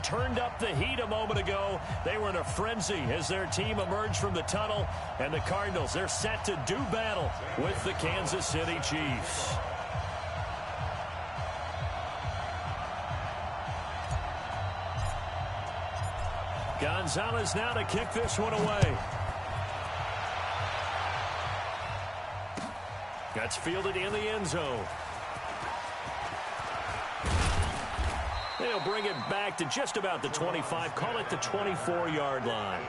turned up the heat a moment ago. They were in a frenzy as their team emerged from the tunnel. And the Cardinals, they're set to do battle with the Kansas City Chiefs. Gonzalez now to kick this one away. That's fielded in the end zone. They'll bring it back to just about the 25. Call it the 24-yard line.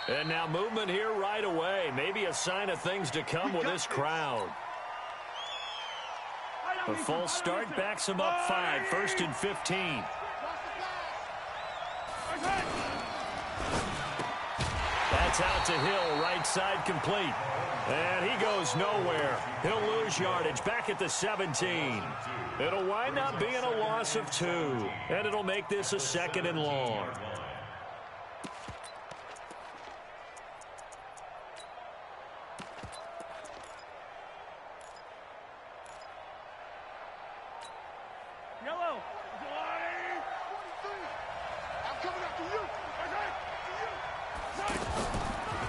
And now movement here right away. Maybe a sign of things to come with this crowd. A false start backs him up 5, 1st and 15. That's out to Hill, right side complete. And he goes nowhere. He'll lose yardage back at the 17. It'll wind up being a loss of 2. And it'll make this a 2nd and long.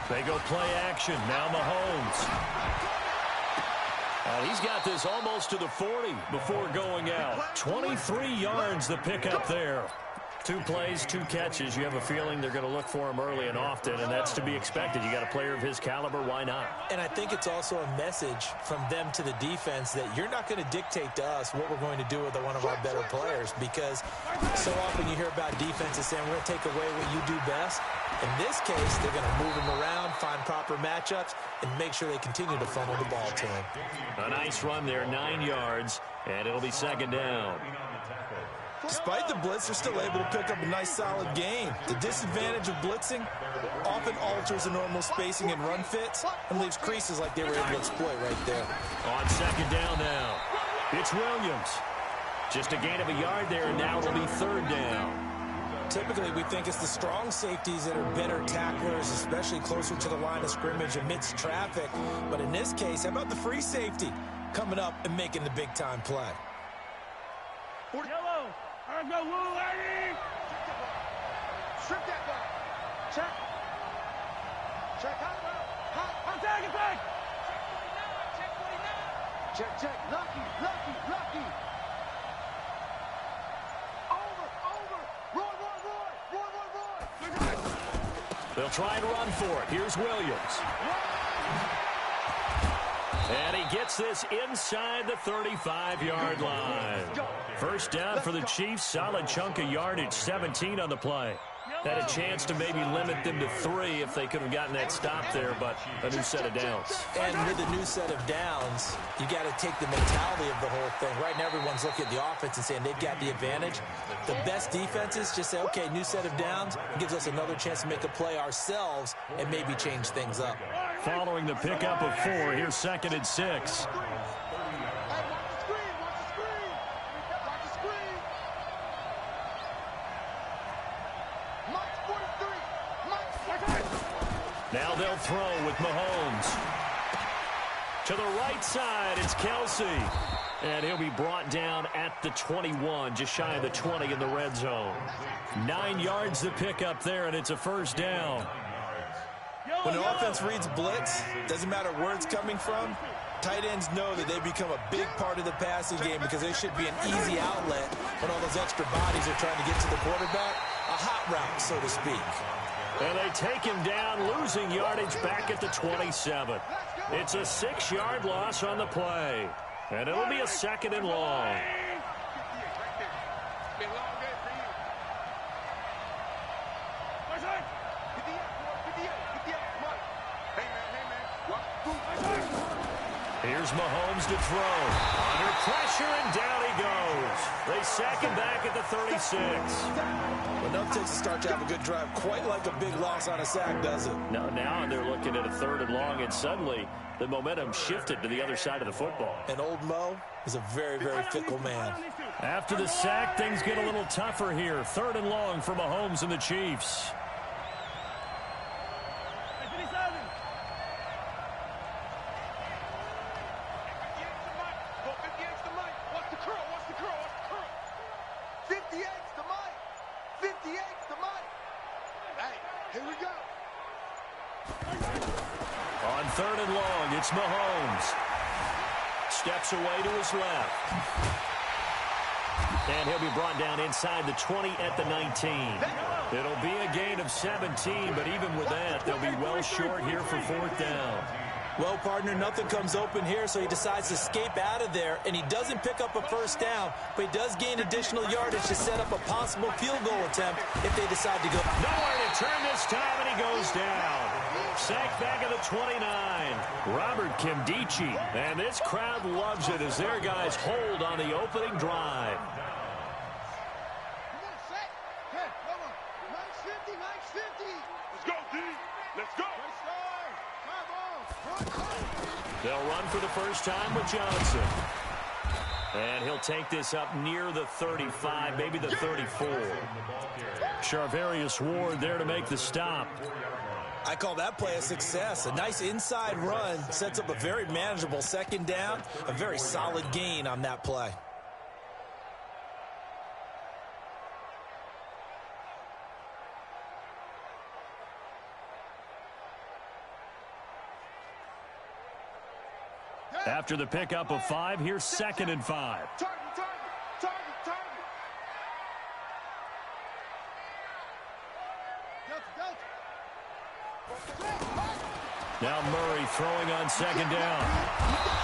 They go play action. Now Mahomes. He's got this almost to the 40 before going out. 23 yards the pickup there. 2 plays, 2 catches. You have a feeling they're going to look for him early and often, and that's to be expected. You got a player of his caliber, why not? And I think it's also a message from them to the defense that you're not going to dictate to us what we're going to do with one of our better players, because so often you hear about defenses saying we're going to take away what you do best. In this case, they're going to move him around, find proper matchups, and make sure they continue to funnel the ball to him. A nice run there, 9 yards, and it'll be 2nd down. Despite the blitz, they're still able to pick up a nice, solid gain. The disadvantage of blitzing often alters the normal spacing and run fits and leaves creases like they were able to exploit right there. On 2nd down now, it's Williams. Just a gain of a yard there, and now it'll be 3rd down. Typically, we think it's the strong safeties that are better tacklers, especially closer to the line of scrimmage amidst traffic. But in this case, how about the free safety coming up and making the big-time play? Yellow. Let's go, Lou, lady. Strip that ball. Check. Check. Hot. Tag it back. Check. Lucky. Roy. They'll try and run for it. Here's Williams. And he gets this inside the 35-yard line. 1st down for the Chiefs. Solid chunk of yardage, 17 on the play. Had a chance to maybe limit them to 3 if they could have gotten that stop there, but a new set of downs. And with a new set of downs, you got to take the mentality of the whole thing. Right now, everyone's looking at the offense and saying they've got the advantage. The best defenses just say, okay, new set of downs. It gives us another chance to make a play ourselves and maybe change things up. Following the pickup of 4, here's 2nd and 6. Now they'll throw with Mahomes. To the right side, it's Kelsey. And he'll be brought down at the 21, just shy of the 20 in the red zone. 9 yards to pick up there, and it's a 1st down. When the offense reads blitz, doesn't matter where it's coming from, tight ends know that they become a big part of the passing game because they should be an easy outlet when all those extra bodies are trying to get to the quarterback. A hot route, so to speak. And they take him down, losing yardage back at the 27. It's a 6-yard loss on the play. And it'll be a 2nd and long. Here's Mahomes to throw. Under pressure, and down he goes. They sack him back at the 36. Enough takes to start to have a good drive. Quite like a big loss on a sack, does it? Now they're looking at a 3rd and long, and suddenly the momentum shifted to the other side of the football. And old Mo is a very, very fickle man. After the sack, things get a little tougher here. 3rd and long for Mahomes and the Chiefs. On 3rd and long, it's Mahomes. Steps away to his left. And he'll be brought down inside the 20 at the 19. It'll be a gain of 17, but even with that, they'll be well short here for 4th down. Well, partner, nothing comes open here, so he decides to escape out of there, and he doesn't pick up a 1st down, but he does gain additional yardage to set up a possible field goal attempt if they decide to go. Nowhere to turn this time, and he goes down. Sacked back at the 29. Robert Kimdichie, and this crowd loves it as their guys hold on the opening drive. Let's go, D. Let's go. They'll run for the first time with Johnson. And he'll take this up near the 35, maybe the 34. Charvarius Ward there to make the stop. I call that play a success. A nice inside run sets up a very manageable 2nd down. A very solid gain on that play. After the pickup of 5, here's 2nd and 5. Now Murray throwing on 2nd down.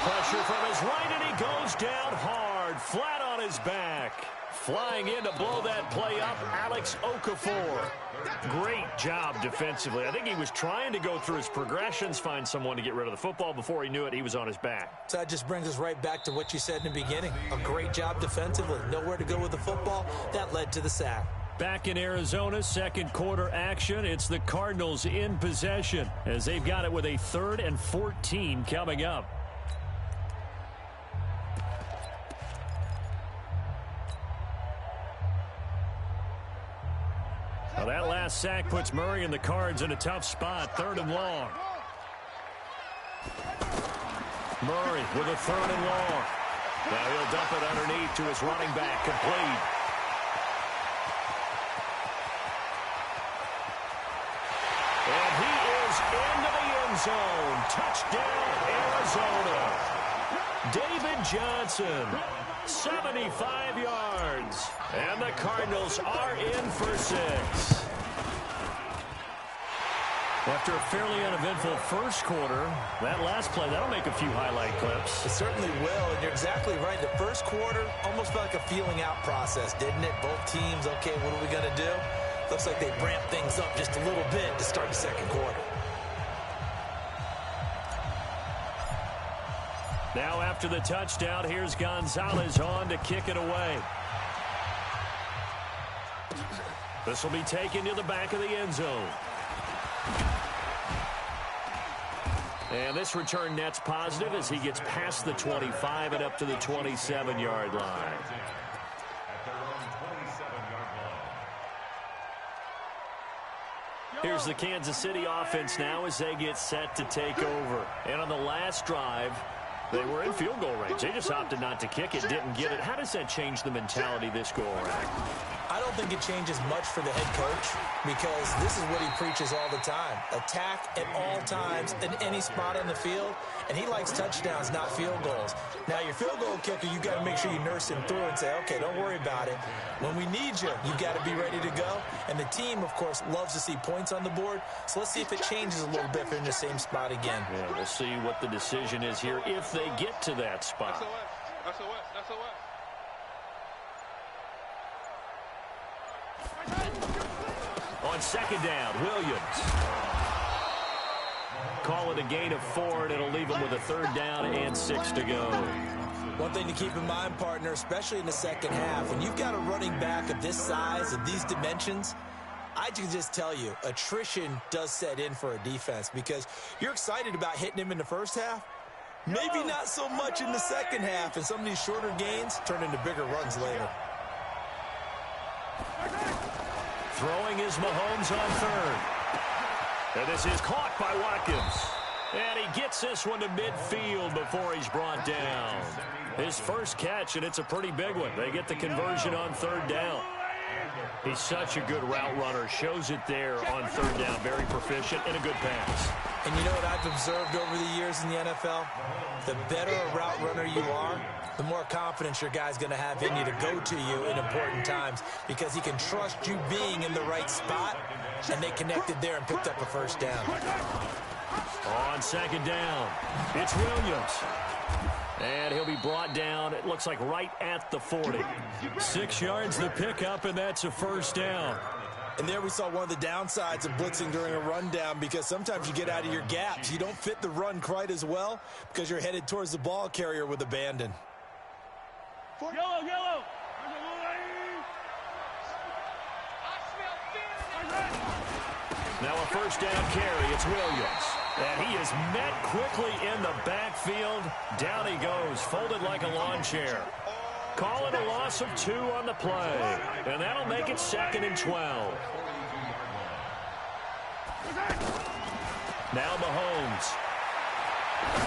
Pressure from his right, and he goes down hard, flat on his back. Flying in to blow that play up, Alex Okafor. Great job defensively. I think he was trying to go through his progressions, find someone to get rid of the football. Before he knew it, he was on his back. So that just brings us right back to what you said in the beginning. A great job defensively. Nowhere to go with the football. That led to the sack. Back in Arizona, 2nd quarter action. It's the Cardinals in possession as they've got it with a 3rd and 14 coming up. Now that last sack puts Murray and the Cards in a tough spot. 3rd and long. Murray with a 3rd and long. Now he'll dump it underneath to his running back. Complete. And he is into the end zone. Touchdown, Arizona. David Johnson, 75 yards. And the Cardinals are in for 6. After a fairly uneventful first quarter, that last play, that'll make a few highlight clips. It certainly will, and you're exactly right. The first quarter almost felt like a feeling out process, didn't it? Both teams, okay, what are we going to do? Looks like they ramped things up just a little bit to start the 2nd quarter. Now after the touchdown, here's Gonzalez on to kick it away. This will be taken to the back of the end zone. And this return net's positive as he gets past the 25 and up to the 27-yard line. Here's the Kansas City offense now as they get set to take over. And on the last drive, they were in field goal range. They just opted not to kick it, didn't get it. How does that change the mentality this go around? I don't think it changes much for the head coach because this is what he preaches all the time. Attack at all times in any spot on the field, and he likes touchdowns, not field goals. Now, your field goal kicker, you got to make sure you nurse him through and say, okay, don't worry about it. When we need you, you got to be ready to go. And the team, of course, loves to see points on the board. So let's see if it changes a little bit if they're in the same spot again. Yeah, we'll see what the decision is here if they get to that spot. SOS. On 2nd down, Williams. call it a gain of 4, and it'll leave them with a 3rd down and 6 to go. One thing to keep in mind, partner, especially in the second half, when you've got a running back of this size, of these dimensions, I can just tell you, attrition does set in for a defense because you're excited about hitting him in the first half. Maybe not so much in the second half, and some of these shorter gains turn into bigger runs later. Throwing is Mahomes on 3rd. And this is caught by Watkins. And he gets this one to midfield before he's brought down. His first catch, and it's a pretty big one. They get the conversion on 3rd down. He's such a good route runner. Shows it there on 3rd down. Very proficient and a good pass. And you know what I've observed over the years in the NFL? The better a route runner you are, the more confidence your guy's going to have in you to go to you in important times because he can trust you being in the right spot, and they connected there and picked up a 1st down. On 2nd down, it's Williams. And he'll be brought down, it looks like right at the 40. 6 yards the pickup, and that's a 1st down. And there we saw one of the downsides of blitzing during a rundown because sometimes you get out of your gaps. You don't fit the run quite as well because you're headed towards the ball carrier with abandon. Yellow. Now a 1st down carry, it's Williams. And he is met quickly in the backfield. Down he goes, folded like a lawn chair. Call it a loss of 2 on the play. And that'll make it 2nd and 12. Now Mahomes.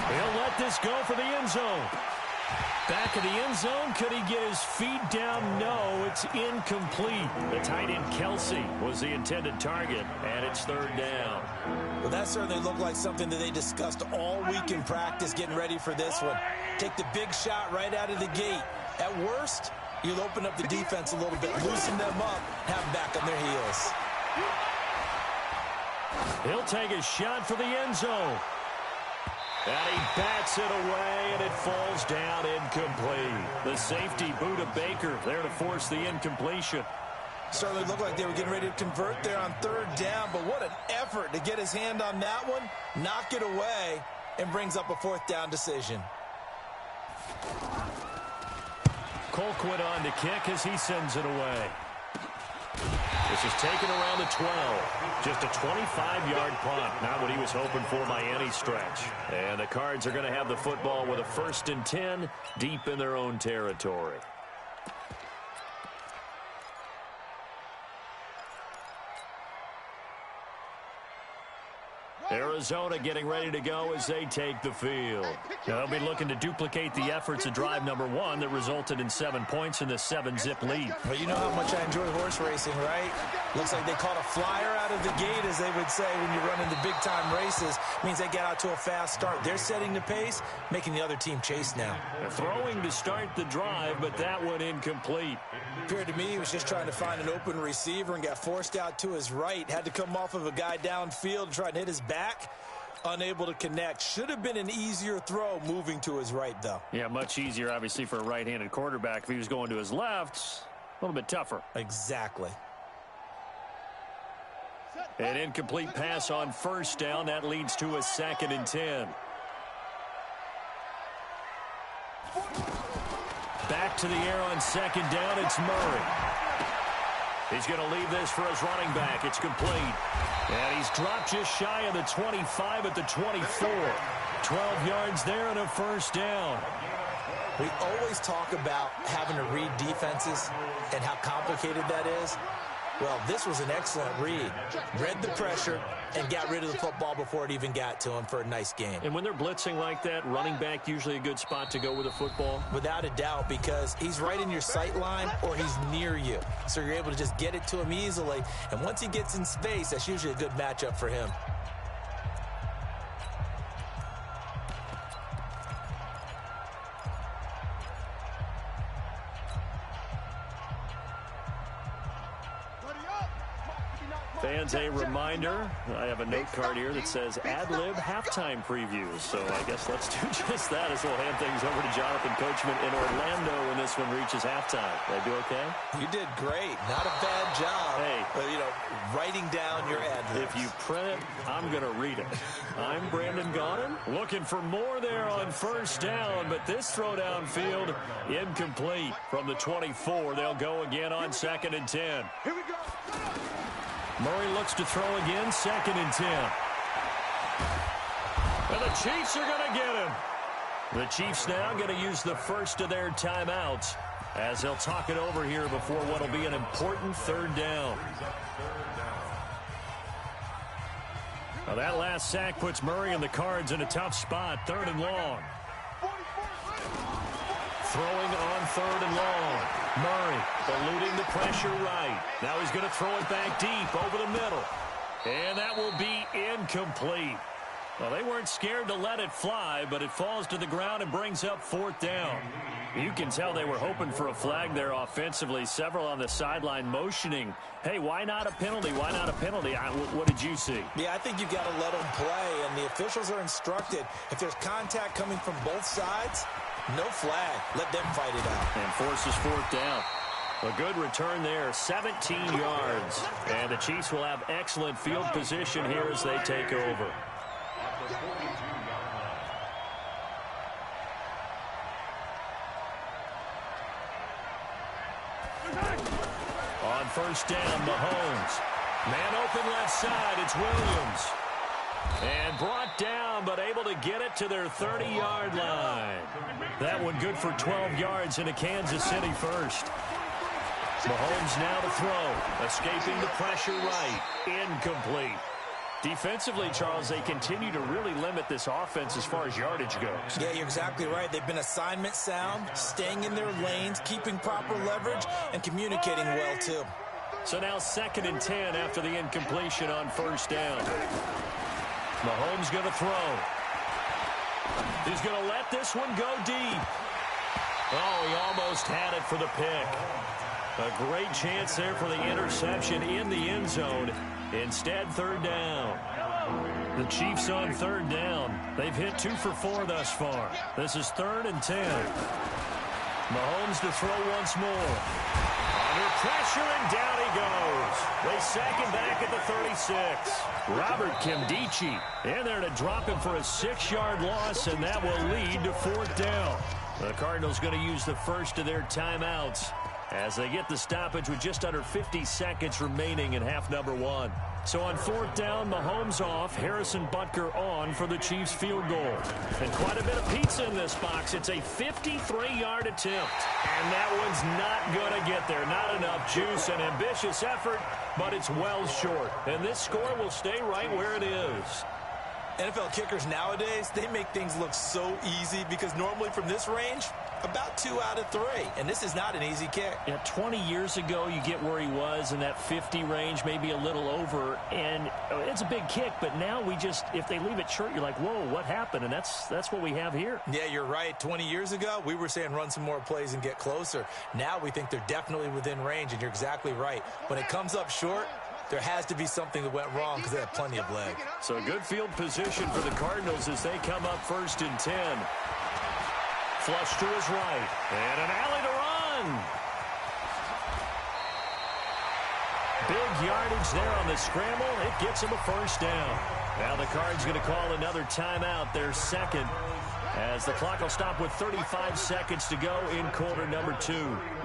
He'll let this go for the end zone. Back of the end zone, could he get his feet down? No, it's incomplete. The tight end Kelsey was the intended target, and it's 3rd down. Well, that certainly looked like something that they discussed all week in practice getting ready for this one. Take the big shot right out of the gate. At worst, you'll open up the defense a little bit, loosen them up, have them back on their heels. He'll take a shot for the end zone. And he bats it away, and it falls down incomplete. The safety, Buda Baker, there to force the incompletion. Certainly looked like they were getting ready to convert there on 3rd down, but what an effort to get his hand on that one, knock it away, and brings up a 4th down decision. Colquitt on to kick as he sends it away. This is taken around the 12. Just a 25-yard punt. Not what he was hoping for by any stretch. And the Cards are going to have the football with a 1st and 10 deep in their own territory. Arizona getting ready to go as they take the field. They'll be looking to duplicate the efforts of drive number 1 that resulted in 7 points in the 7-zip lead. Well, you know how much I enjoy horse racing, right? Looks like they caught a flyer out of the gate, as they would say when you're running the big-time races. Means they get out to a fast start. They're setting the pace, making the other team chase now. They're throwing to start the drive, but that one incomplete. Appeared to me he was just trying to find an open receiver and got forced out to his right. Had to come off of a guy downfield and try to hit his back. Unable to connect. Should have been an easier throw moving to his right, though. Yeah, much easier, obviously, for a right-handed quarterback. If he was going to his left, a little bit tougher. Exactly. An incomplete pass on 1st down. That leads to a 2nd and 10. Back to the air on 2nd down. It's Murray. He's going to leave this for his running back. It's complete. And he's dropped just shy of the 25 at the 24. 12 yards there and a 1st down. We always talk about having to read defenses and how complicated that is. Well, this was an excellent read. Read the pressure and got rid of the football before it even got to him for a nice game. And when they're blitzing like that, running back usually a good spot to go with a football? Without a doubt, because he's right in your sight line or he's near you. So you're able to just get it to him easily. And once he gets in space, that's usually a good matchup for him. Fans And a reminder, I have a note card here that says ad-lib halftime previews. So I guess let's do just that as we'll hand things over to Jonathan Coachman in Orlando when this one reaches halftime. Did I do okay? You did great. Not a bad job. Hey. But, writing down your ad-libs. If you print it, I'm going to read it. I'm Brandon Gaudin. Looking for more there on first down, but this throw downfield incomplete from the 24. They'll go again on 2nd and 10. Here we go. Murray looks to throw again, 2nd and 10. And the Chiefs are going to get him. The Chiefs now going to use the first of their timeouts as they'll talk it over here before what will be an important 3rd down. Well, that last sack puts Murray and the Cards in a tough spot, 3rd and long. Throwing on 3rd and long. Murray eluding the pressure right. Now he's going to throw it back deep over the middle. And that will be incomplete. Well, they weren't scared to let it fly, but it falls to the ground and brings up 4th down. You can tell they were hoping for a flag there offensively. Several on the sideline motioning, hey, why not a penalty? Why not a penalty? What did you see? Yeah, I think you've got to let them play, and the officials are instructed. If there's contact coming from both sides, no flag. Let them fight it out. And forces 4th down. A good return there, 17 yards. And the Chiefs will have excellent field position here as they take over. On 1st down, Mahomes. Man open left side, it's Williams. And brought down, but able to get it to their 30-yard line. That one good for 12 yards into Kansas City first. Mahomes now to throw. Escaping the pressure right. Incomplete. Defensively, Charles, they continue to really limit this offense as far as yardage goes. Yeah, you're exactly right. They've been assignment sound, staying in their lanes, keeping proper leverage, and communicating well, too. So now 2nd and 10 after the incompletion on 1st down. Mahomes going to throw. He's going to let this one go deep. Oh, he almost had it for the pick. A great chance there for the interception in the end zone. Instead, 3rd down. The Chiefs on 3rd down. They've hit 2 for 4 thus far. This is 3rd and 10. Mahomes to throw once more. Under pressure, and down he goes. They sack him back at the 36. Robert Kimdichie in there to drop him for a 6-yard loss, and that will lead to 4th down. The Cardinals going to use the first of their timeouts as they get the stoppage with just under 50 seconds remaining in half number 1. So on 4th down, Mahomes off, Harrison Butker on for the Chiefs field goal. And quite a bit of pizza in this box. It's a 53-yard attempt. And that one's not going to get there. Not enough juice, an ambitious effort, but it's well short. And this score will stay right where it is. NFL kickers nowadays, they make things look so easy because normally from this range, about 2 out of 3. And this is not an easy kick. Yeah, 20 years ago, you get where he was in that 50 range, maybe a little over. And it's a big kick, but now we just, if they leave it short, you're like, whoa, what happened? And that's what we have here. Yeah, you're right. 20 years ago, we were saying run some more plays and get closer. Now we think they're definitely within range, and you're exactly right. When it comes up short, there has to be something that went wrong because they have plenty of leg. So a good field position for the Cardinals as they come up 1st and 10. Flush to his right. And an alley to run. Big yardage there on the scramble. It gets him a 1st down. Now the Cards going to call another timeout, their 2nd, as the clock will stop with 35 seconds to go in quarter number 2.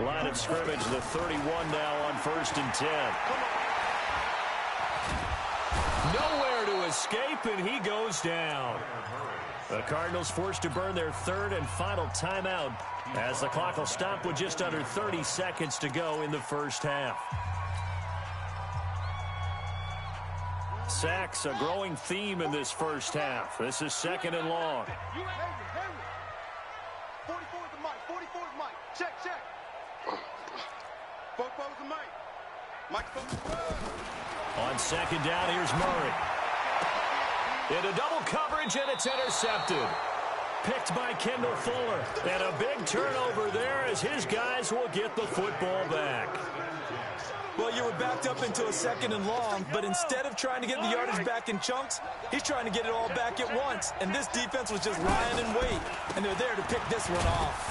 Line of scrimmage, the 31 now on 1st and 10. Nowhere to escape, and he goes down. The Cardinals forced to burn their 3rd and final timeout as the clock will stop with just under 30 seconds to go in the first half. Sacks, a growing theme in this first half. This is 2nd and long. 44 is the mic. 44 is Mike. Check. Four is the mic. Microphone. On 2nd down, here's Murray. Into double coverage, and it's intercepted. Picked by Kendall Fuller. And a big turnover there as his guys will get the football back. Well, you were backed up into a 2nd and long, but instead of trying to get the yardage back in chunks, he's trying to get it all back at once. And this defense was just lying in wait, and they're there to pick this one off.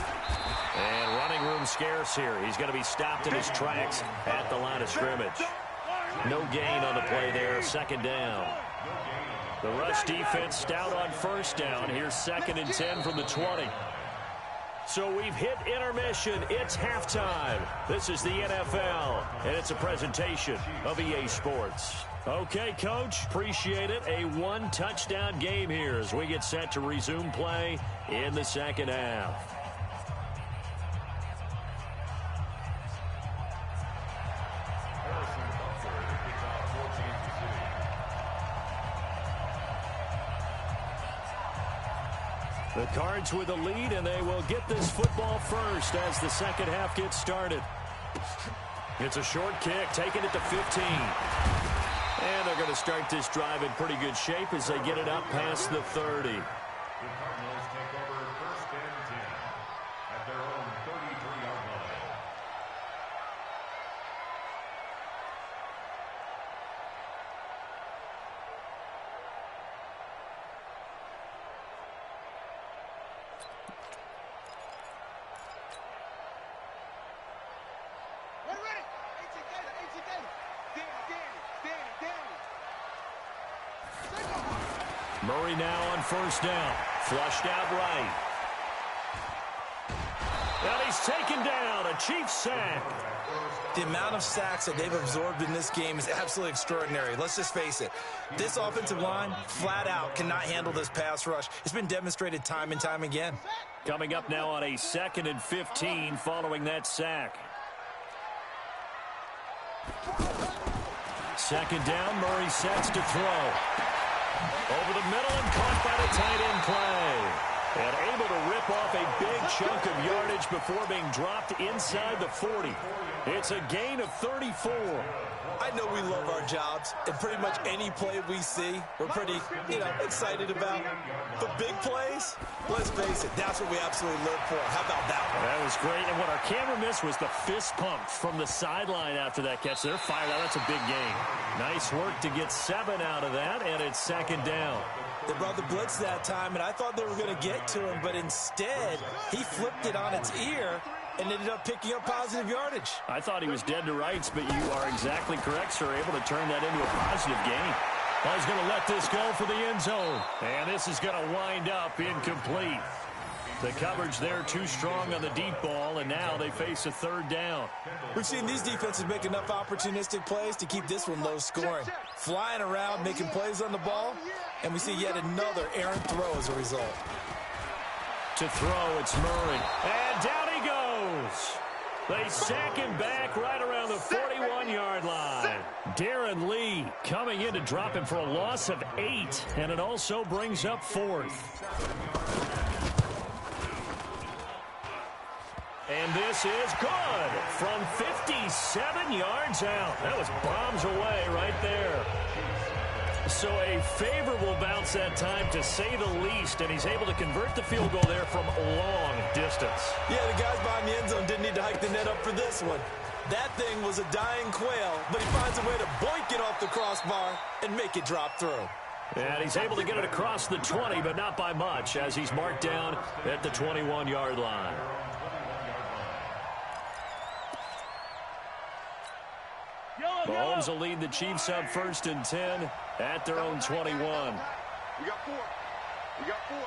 And running room scarce here. He's going to be stopped in his tracks at the line of scrimmage. No gain on the play there, 2nd down. The rush defense stout on 1st down. Here's 2nd and 10 from the 20. So we've hit intermission. It's halftime. This is the NFL, and it's a presentation of EA Sports. Okay, Coach, appreciate it. A 1-touchdown game here as we get set to resume play in the 2nd half. The Cards with a lead, and they will get this football first as the 2nd half gets started. It's a short kick, taking it to 15. And they're going to start this drive in pretty good shape as they get it up past the 30. The Cardinals take over 1st and 10 at their own 33-yard line. Murray now on 1st down. Flushed out right. And he's taken down. A Chiefs sack. The amount of sacks that they've absorbed in this game is absolutely extraordinary. Let's just face it. This offensive line, flat out, cannot handle this pass rush. It's been demonstrated time and time again. Coming up now on a 2nd and 15 following that sack. 2nd down, Murray sets to throw. Over the middle and caught by the tight end play. And able to rip off a big chunk of yardage before being dropped inside the 40. It's a gain of 34. I know we love our jobs, and pretty much any play we see, we're pretty, excited about. But big plays, let's face it, that's what we absolutely live for. How about that one? That was great, and what our camera missed was the fist pump from the sideline after that catch. They're fired out. That's a big gain. Nice work to get 7 out of that, and it's 2nd down. They brought the blitz that time, and I thought they were going to get to him, but instead, he flipped it on its ear and ended up picking up positive yardage. I thought he was dead to rights, but you are exactly correct, sir. Able to turn that into a positive gain. Well, he's going to let this go for the end zone. And this is going to wind up incomplete. The coverage there too strong on the deep ball, and now they face a 3rd down. We've seen these defenses make enough opportunistic plays to keep this one low scoring. Flying around, making plays on the ball, and we see yet another errant throw as a result. To throw, it's Murray. And down he goes. They sack him back right around the 41-yard line. Darren Lee coming in to drop him for a loss of 8, and it also brings up 4th. And this is good from 57 yards out. That was bombs away right there. So a favorable bounce that time, to say the least, and he's able to convert the field goal there from long distance. Yeah, the guys behind the end zone didn't need to hike the net up for this one. That thing was a dying quail, but he finds a way to boink it off the crossbar and make it drop through. And he's able to get it across the 20, but not by much, as he's marked down at the 21-yard line. Mahomes will lead the Chiefs up 1st and 10 at their own 21. We got 4. We got 4.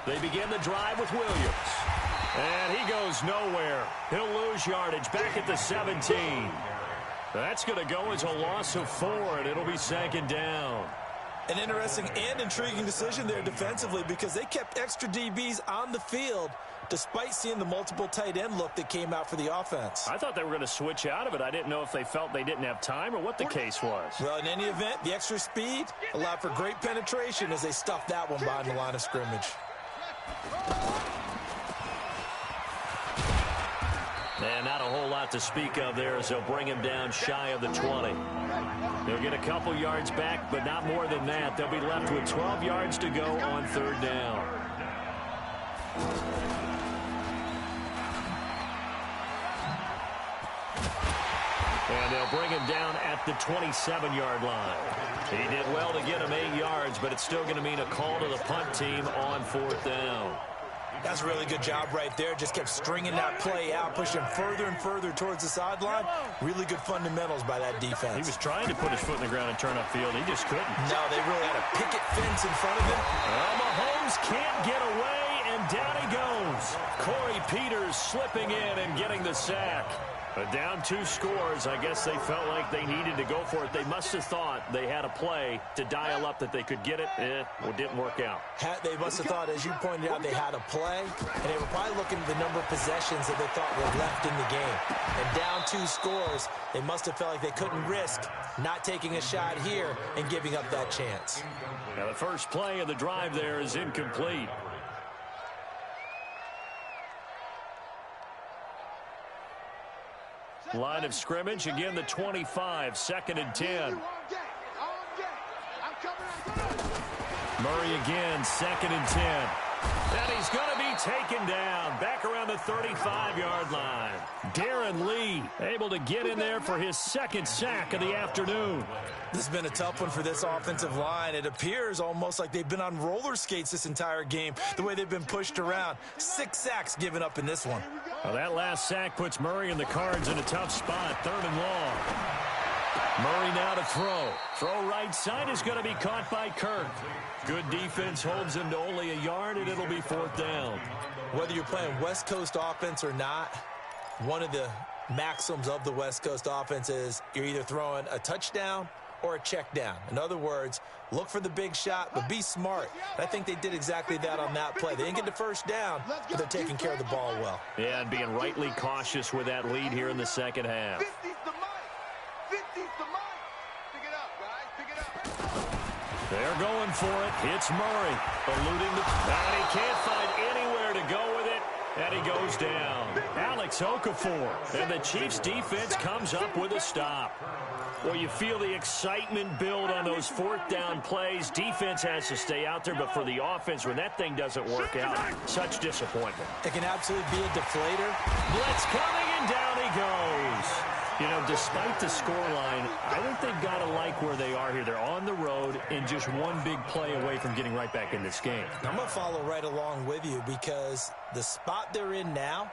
They begin the drive with Williams. And he goes nowhere. He'll lose yardage back at the 17. That's going to go as a loss of 4, and it'll be 2nd down. An interesting and intriguing decision there defensively, because they kept extra DBs on the field despite seeing the multiple tight end look that came out for the offense. I thought they were going to switch out of it. I didn't know if they felt they didn't have time or what the case was. Well, in any event, the extra speed allowed for great penetration as they stuffed that one behind the line of scrimmage. And not a whole lot to speak of there as they'll bring him down shy of the 20. They'll get a couple yards back, but not more than that. They'll be left with 12 yards to go on third down. And they'll bring him down at the 27-yard line. He did well to get him 8 yards, but it's still going to mean a call to the punt team on fourth down. That's a really good job right there. Just kept stringing that play out, pushing further and further towards the sideline. Really good fundamentals by that defense. He was trying to put his foot in the ground and turn upfield. He just couldn't. No, they really had a picket fence in front of him. Well, Mahomes can't get away, and down he goes. Corey Peters slipping in and getting the sack. But down 2 scores, I guess they felt like they needed to go for it. They must have thought they had a play to dial up that they could get it. It didn't work out. They must have thought, as you pointed out, they had a play, and they were probably looking at the number of possessions that they thought were left in the game. And down 2 scores, they must have felt like they couldn't risk not taking a shot here and giving up that chance. Now the first play of the drive there is incomplete. Line of scrimmage, again the 25, 2nd and 10. Murray again, 2nd and 10. And he's going to be taken down back around the 35-yard line. Darren Lee able to get in there for his 2nd sack of the afternoon. This has been a tough one for this offensive line. It appears almost like they've been on roller skates this entire game, the way they've been pushed around. 6 sacks given up in this one. Well, that last sack puts Murray and the Cards in a tough spot, 3rd and long. Murray now to throw. Throw right side is going to be caught by Kirk. Good defense holds him to only a yard, and it'll be 4th down. Whether you're playing West Coast offense or not, one of the maxims of the West Coast offense is you're either throwing a touchdown or a check down. In other words, look for the big shot, but be smart. I think they did exactly that on that play. They didn't get the first down, but they're taking care of the ball well. Yeah, and being rightly cautious with that lead here in the second half. 50's the mic. 50's the mic. Pick it up, guys. Pick it up. They're going for it. It's Murray. Eluding the... And he can't find anywhere to go with it. And he goes down. Alex Okafor. And the Chiefs' defense comes up with a stop. Well, you feel the excitement build on those 4th down plays. Defense has to stay out there, but for the offense, when that thing doesn't work out, such disappointment. It can absolutely be a deflator. Blitz coming, and down he goes. You know, despite the scoreline, I think they've got to like where they are here. They're on the road and just one big play away from getting right back in this game. I'm going to follow right along with you because the spot they're in now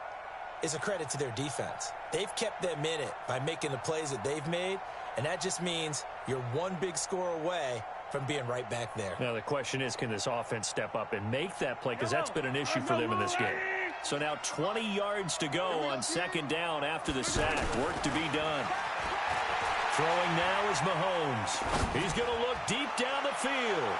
is a credit to their defense. They've kept them in it by making the plays that they've made, and that just means you're one big score away from being right back there. Now, the question is, can this offense step up and make that play? Because that's been an issue for them in this game. So now 20 yards to go on 2nd down after the sack. Work to be done. Throwing now is Mahomes. He's going to look deep down the field.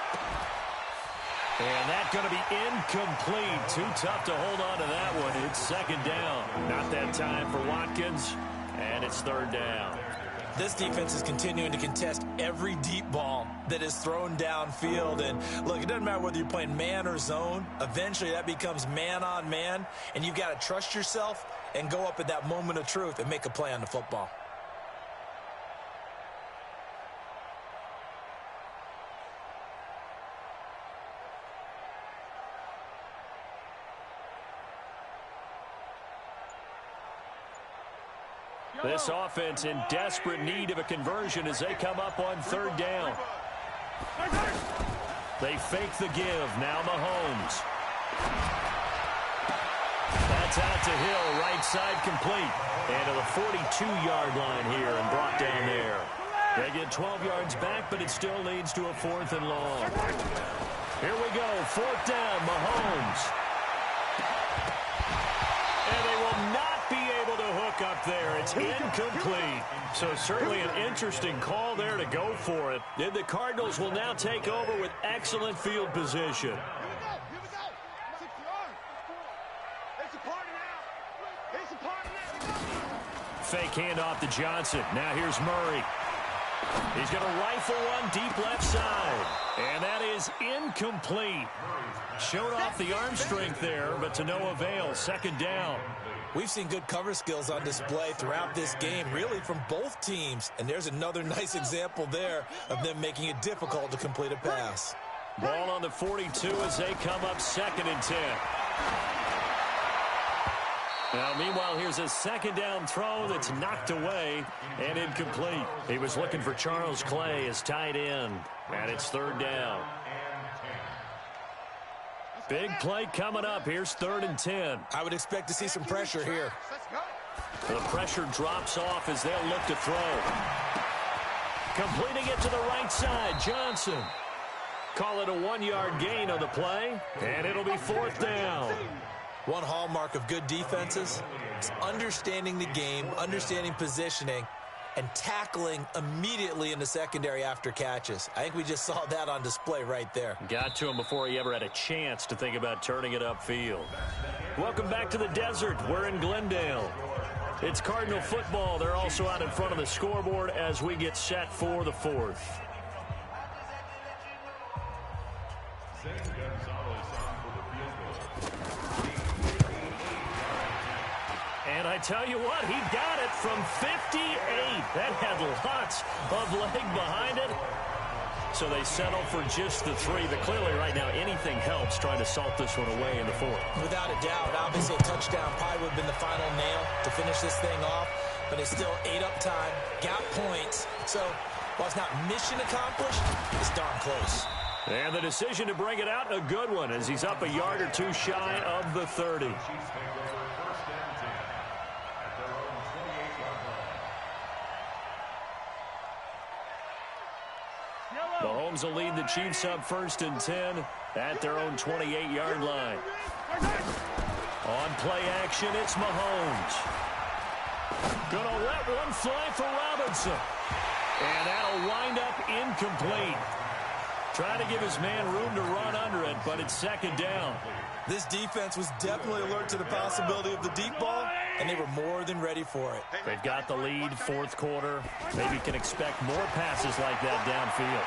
And that's going to be incomplete. Too tough to hold on to that one. It's 2nd down. Not that time for Watkins. And it's 3rd down. This defense is continuing to contest every deep ball that is thrown downfield. And look, it doesn't matter whether you're playing man or zone. Eventually that becomes man on man. And you've got to trust yourself and go up at that moment of truth and make a play on the football. This offense in desperate need of a conversion as they come up on 3rd down. They fake the give. Now Mahomes. That's out to Hill. Right side complete. And to the 42-yard line here and brought down there. They get 12 yards back, but it still leads to a 4th and long. Here we go. 4th down. Mahomes. And they will not be able to hook up there. It's incomplete. So certainly an interesting call there to go for it. And the Cardinals will now take over with excellent field position. Fake handoff to Johnson. Now here's Murray. He's going to rifle one deep left side. And that is incomplete. Showed off the arm strength there, but to no avail. 2nd down. We've seen good cover skills on display throughout this game, really from both teams. And there's another nice example there of them making it difficult to complete a pass. Ball on the 42 as they come up 2nd and 10. Now, meanwhile, here's a 2nd down throw that's knocked away and incomplete. He was looking for Charles Clay as tight end, and it's 3rd down. Big play coming up. Here's 3rd and 10. I would expect to see some pressure here. The pressure drops off as they'll look to throw. Completing it to the right side, Johnson. Call it a 1-yard gain on the play, and it'll be 4th down. One hallmark of good defenses is understanding the game, understanding positioning, and tackling immediately in the secondary after catches. I think we just saw that on display right there. Got to him before he ever had a chance to think about turning it upfield. Welcome back to the desert. We're in Glendale. It's Cardinal football. They're also out in front of the scoreboard as we get set for the 4th. And I tell you what, he got it from 58. That had lots of leg behind it. So they settle for just the 3. But clearly right now anything helps trying to salt this one away in the 4th. Without a doubt, obviously a touchdown probably would have been the final nail to finish this thing off. But it's still 8 up time, got points. So while it's not mission accomplished, it's darn close. And the decision to bring it out, a good one, as he's up a yard or 2 shy of the 30. Mahomes will lead the Chiefs up 1st and 10 at their own 28-yard line. On play action, it's Mahomes. Gonna let one fly for Robinson. And that'll wind up incomplete. Trying to give his man room to run under it, but it's 2nd down. This defense was definitely alert to the possibility of the deep ball, and they were more than ready for it. They've got the lead, 4th quarter. Maybe can expect more passes like that downfield.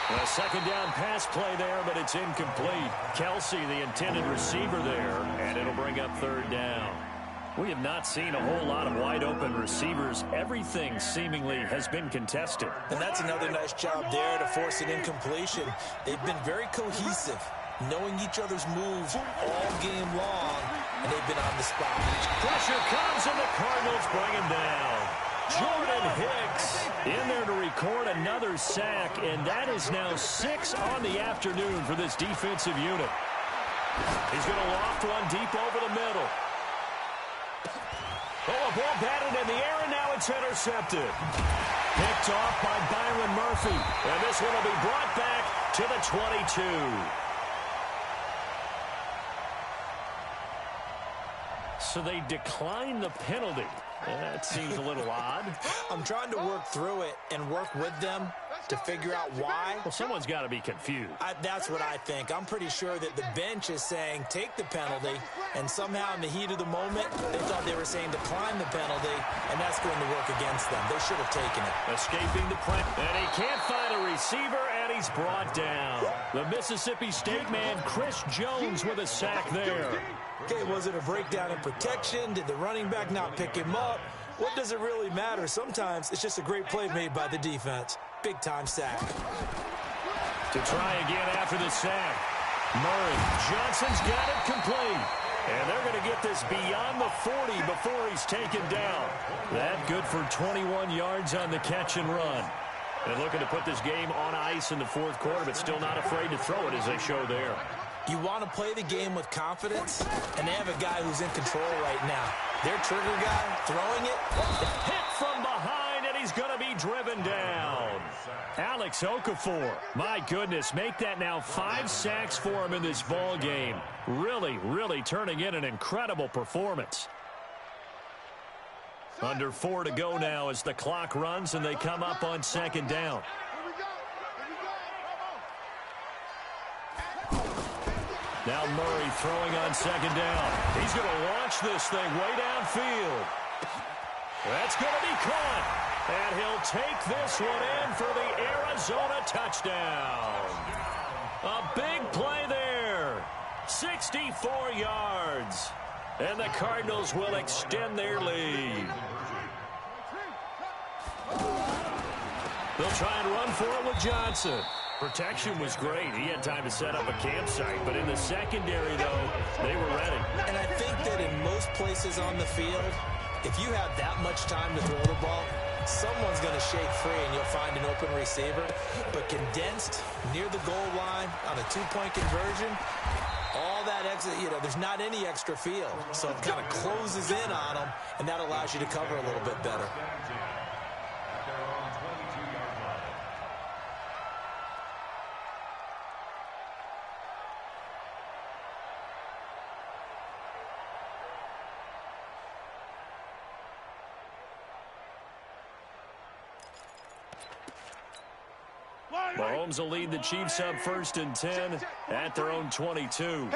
A 2nd down pass play there, but it's incomplete. Kelsey, the intended receiver there, and it'll bring up 3rd down. We have not seen a whole lot of wide-open receivers. Everything seemingly has been contested. And that's another nice job there to force an incompletion. They've been very cohesive, knowing each other's moves all game long, and they've been on the spot. Pressure comes, and the Cardinals bring him down. Jordan Hicks in there to record another sack, and that is now 6 on the afternoon for this defensive unit. He's going to loft one deep over the middle. Oh, a ball batted in the air, and now it's intercepted. Picked off by Byron Murphy, and this one will be brought back to the 22. So they decline the penalty. That seems a little odd. I'm trying to work through it and work with them to figure out why. Well, someone's got to be confused. That's what I think. I'm pretty sure that the bench is saying take the penalty, and somehow in the heat of the moment, they thought they were saying decline the penalty, and that's going to work against them. They should have taken it. Escaping the press, and he can't find a receiver, and he's brought down. The Mississippi State man, Chris Jones, with a sack there. Okay, was it a breakdown in protection? Did the running back not pick him up? What does it really matter? Sometimes it's just a great play made by the defense. Big-time sack. To try again after the sack. Murray. Johnson's got it complete. And they're going to get this beyond the 40 before he's taken down. That good for 21 yards on the catch and run. And looking to put this game on ice in the 4th quarter, but still not afraid to throw it as they show there. You want to play the game with confidence, and they have a guy who's in control right now. Their trigger guy throwing it. Hit from behind, and he's going to be driven down. Alex Okafor, my goodness, make that now 5 sacks for him in this ball game. Really, really turning in an incredible performance. Under 4 to go now as the clock runs, and they come up on 2nd down. Now Murray throwing on 2nd down. He's going to launch this thing way downfield. That's going to be caught. And he'll take this one in for the Arizona touchdown. A big play there. 64 yards. And the Cardinals will extend their lead. They'll try and run for it with Johnson. Protection was great. He had time to set up a campsite. But in the secondary, though, they were ready. And I think that in most places on the field, if you have that much time to throw the ball, someone's going to shake free and you'll find an open receiver. But condensed near the goal line on a two-point conversion, all that extra, there's not any extra field. So it kind of closes in on them, and that allows you to cover a little bit better. Mahomes will lead the Chiefs up 1st and 10 at their own 22.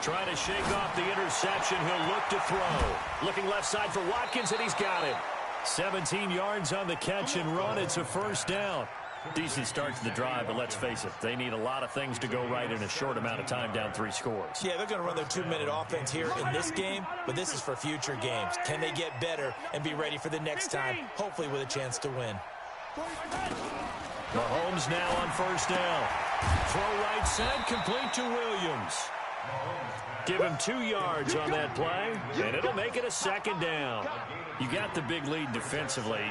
Trying to shake off the interception. He'll look to throw. Looking left side for Watkins, and he's got him. 17 yards on the catch and run. It's a 1st down. Decent start to the drive, but let's face it, they need a lot of things to go right in a short amount of time, down 3 scores. Yeah, they're going to run their 2-minute offense here in this game, but this is for future games. Can they get better and be ready for the next time, hopefully with a chance to win? Mahomes now on 1st down. Throw right side, complete to Williams. Give him 2 yards on that play, and it'll make it a 2nd down. You got the big lead defensively.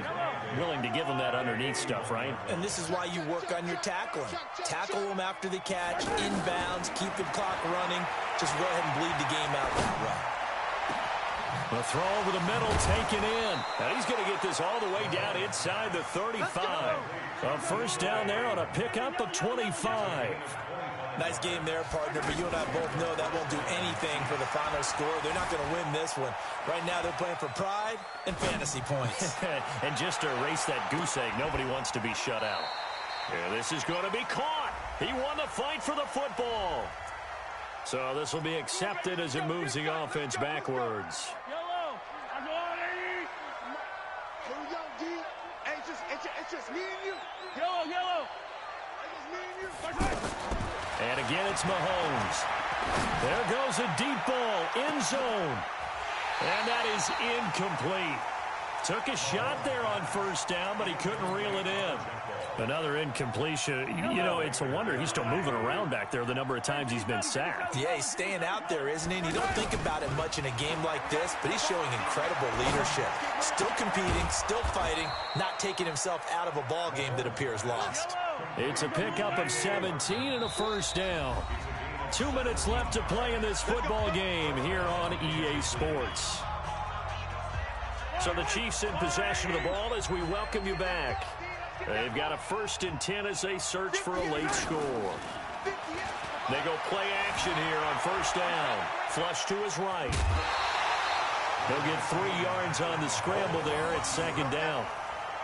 Willing to give them that underneath stuff, right? And this is why you work on your tackling. Tackle them after the catch, inbounds, keep the clock running. Just go ahead and bleed the game out that way. The throw over the middle, taken in. And he's going to get this all the way down inside the 35. A 1st down there on a pickup of 25. Nice game there, partner, but you and I both know that won't do anything for the final score. They're not going to win this one. Right now, they're playing for pride and fantasy points. And just to erase that goose egg, nobody wants to be shut out. Yeah, this is going to be caught. He won the fight for the football. So this will be accepted as it moves the offense backwards. Here we go, D. Hey, it's just me and you. Yellow. It's just me and you. And again, it's Mahomes. There goes a deep ball, end zone. And that is incomplete. Took a shot there on 1st down, but he couldn't reel it in. Another incompletion. It's a wonder he's still moving around back there the number of times he's been sacked. Yeah, he's staying out there, isn't he? And you don't think about it much in a game like this, but he's showing incredible leadership. Still competing, still fighting, not taking himself out of a ball game that appears lost. It's a pickup of 17 and a 1st down. 2 minutes left to play in this football game here on EA Sports. So the Chiefs in possession of the ball as we welcome you back. They've got a 1st and 10 as they search for a late score. They go play action here on 1st down. Flush to his right. He'll get 3 yards on the scramble there at 2nd down.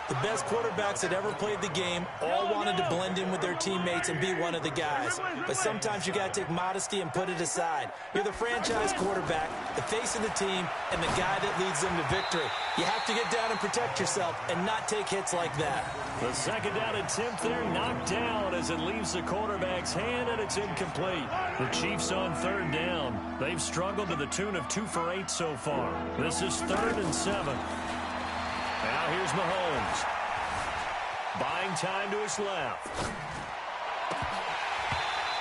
The best quarterbacks that ever played the game all wanted to blend in with their teammates and be one of the guys. But sometimes you got to take modesty and put it aside. You're the franchise quarterback, the face of the team, and the guy that leads them to victory. You have to get down and protect yourself and not take hits like that. The 2nd down attempt there knocked down as it leaves the quarterback's hand, and it's incomplete. The Chiefs on 3rd down. They've struggled to the tune of 2 for 8 so far. This is 3rd and 7. Now here's Mahomes. Buying time to his left.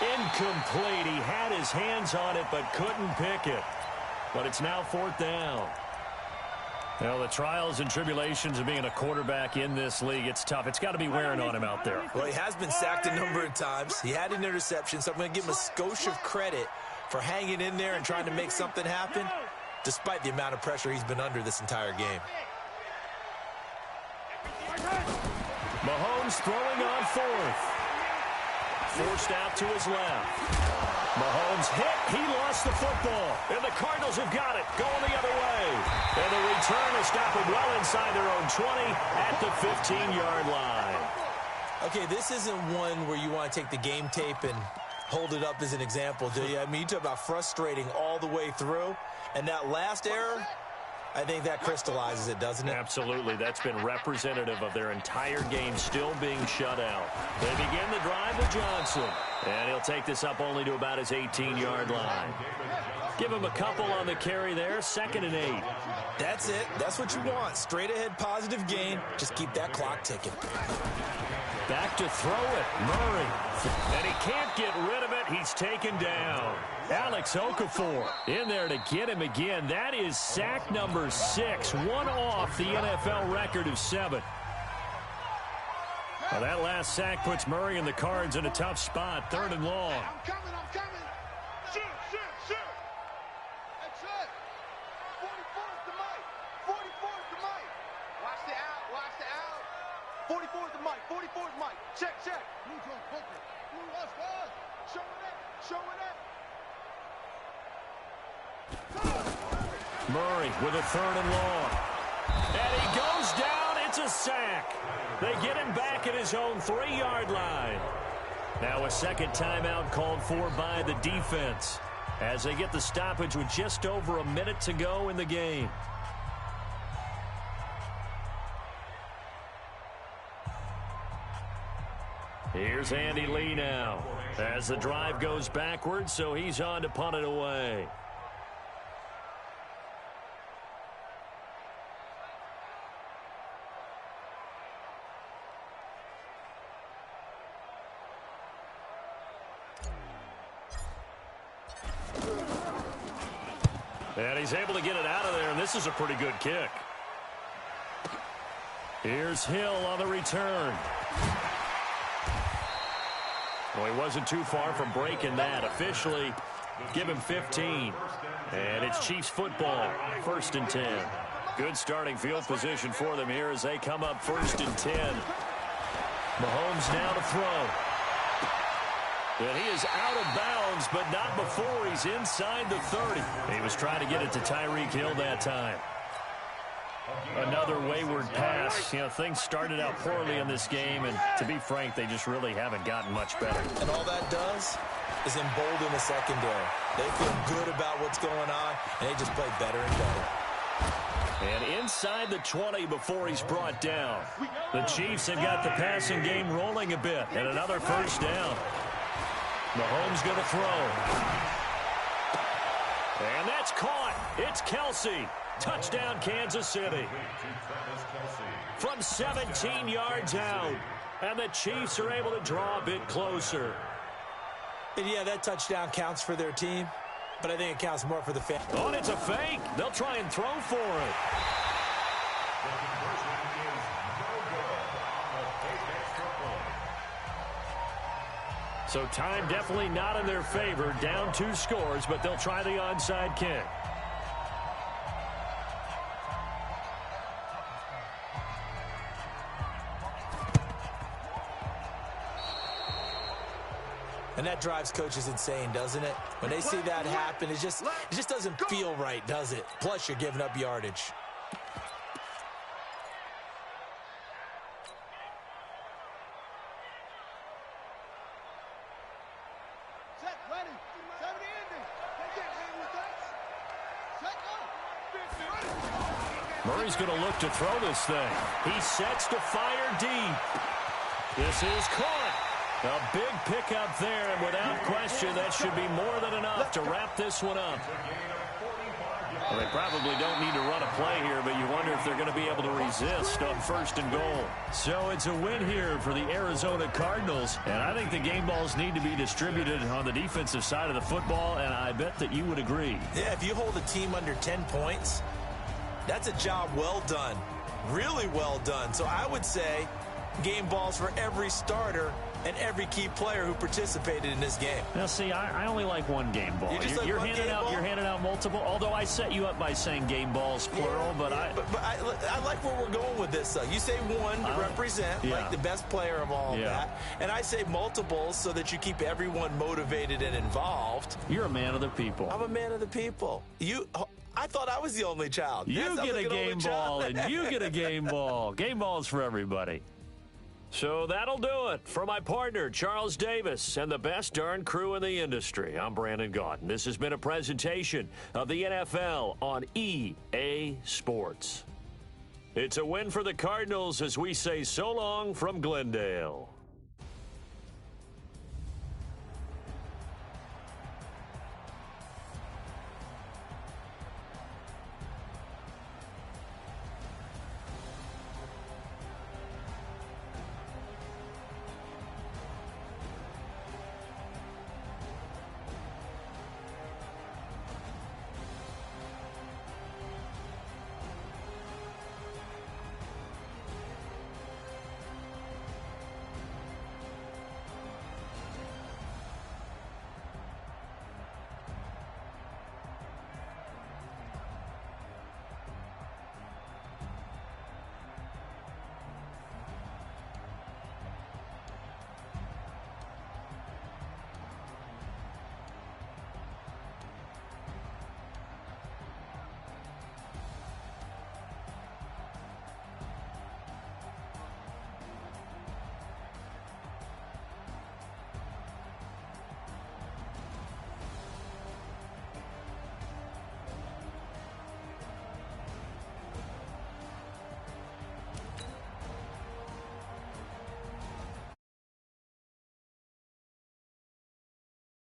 Incomplete. He had his hands on it but couldn't pick it. But it's now 4th down. The trials and tribulations of being a quarterback in this league, it's tough. It's got to be wearing on him out there. Well, he has been sacked a number of times. He had an interception, so I'm going to give him a skosh of credit for hanging in there and trying to make something happen, despite the amount of pressure he's been under this entire game. Mahomes throwing on 4th. Forced out to his left. Mahomes hit. He lost the football. And the Cardinals have got it. Going the other way. And the return will stop him well inside their own 20 at the 15-yard line. Okay, this isn't one where you want to take the game tape and hold it up as an example, do you? I mean, you talk about frustrating all the way through. And that last error, I think that crystallizes it, doesn't it? Absolutely. That's been representative of their entire game still being shut out. They begin the drive with Johnson. And he'll take this up only to about his 18-yard line. Give him a couple on the carry there. 2nd and 8. That's it. That's what you want. Straight ahead positive gain. Just keep that clock ticking. Back to throw it. Murray. And he can't get rid of it. He's taken down. Alex Okafor in there to get him again. That is sack number 6. One off the NFL record of 7. Well, that last sack puts Murray and the Cards in a tough spot. 3rd and long. I'm coming. Shoot. That's it. 44's the mic. 44's the mic. Watch the out. 44's the mic. 44's mic. Check. Blue Jones, Booker. Blue, watch that. Show it up. Murray with a 3rd and long. And he goes down. It's a sack. They get him back at his own 3-yard line. Now a second timeout called for by the defense as they get the stoppage with just over a minute to go in the game. Here's Andy Lee now as the drive goes backwards, so he's on to punt it away. And he's able to get it out of there, and this is a pretty good kick. Here's Hill on the return. Well, he wasn't too far from breaking that. Officially, give him 15. And it's Chiefs football, 1st and 10. Good starting field position for them here as they come up 1st and 10. Mahomes now to throw. And he is out of bounds, but not before he's inside the 30. He was trying to get it to Tyreek Hill that time. Another wayward pass. You know, things started out poorly in this game, and to be frank, they just really haven't gotten much better. And all that does is embolden the secondary. They feel good about what's going on, and they just play better and better. And inside the 20 before he's brought down. The Chiefs have got the passing game rolling a bit, and another 1st down. Mahomes going to throw. And that's caught. It's Kelsey. Touchdown, Kansas City. From 17 yards out. And the Chiefs are able to draw a bit closer. And yeah, that touchdown counts for their team, but I think it counts more for the fans. Oh, and it's a fake. They'll try and throw for it. So time definitely not in their favor. Down 2 scores, but they'll try the onside kick. And that drives coaches insane, doesn't it? When they see that happen, it just doesn't feel right, does it? Plus, you're giving up yardage. Murray's going to look to throw this thing. He sets to fire deep. This is caught. A big pickup there, and without question, that should be more than enough to wrap this one up. Well, they probably don't need to run a play here, but you wonder if they're going to be able to resist on 1st and goal. So it's a win here for the Arizona Cardinals, and I think the game balls need to be distributed on the defensive side of the football, and I bet that you would agree. Yeah, if you hold a team under 10 points, that's a job well done, really well done. So I would say game balls for every starter and every key player who participated in this game. Now, see, I only like one game ball. You're handing out multiple, although I set you up by saying game balls, plural, but I like where we're going with this, though. You say one to represent, like the best player of all that, and I say multiples so that you keep everyone motivated and involved. You're a man of the people. I'm a man of the people. I thought I was the only child. You get a game ball, and you get a game ball. Game balls for everybody. So that'll do it. For my partner, Charles Davis, and the best darn crew in the industry, I'm Brandon Gaudin. This has been a presentation of the NFL on EA Sports. It's a win for the Cardinals as we say so long from Glendale.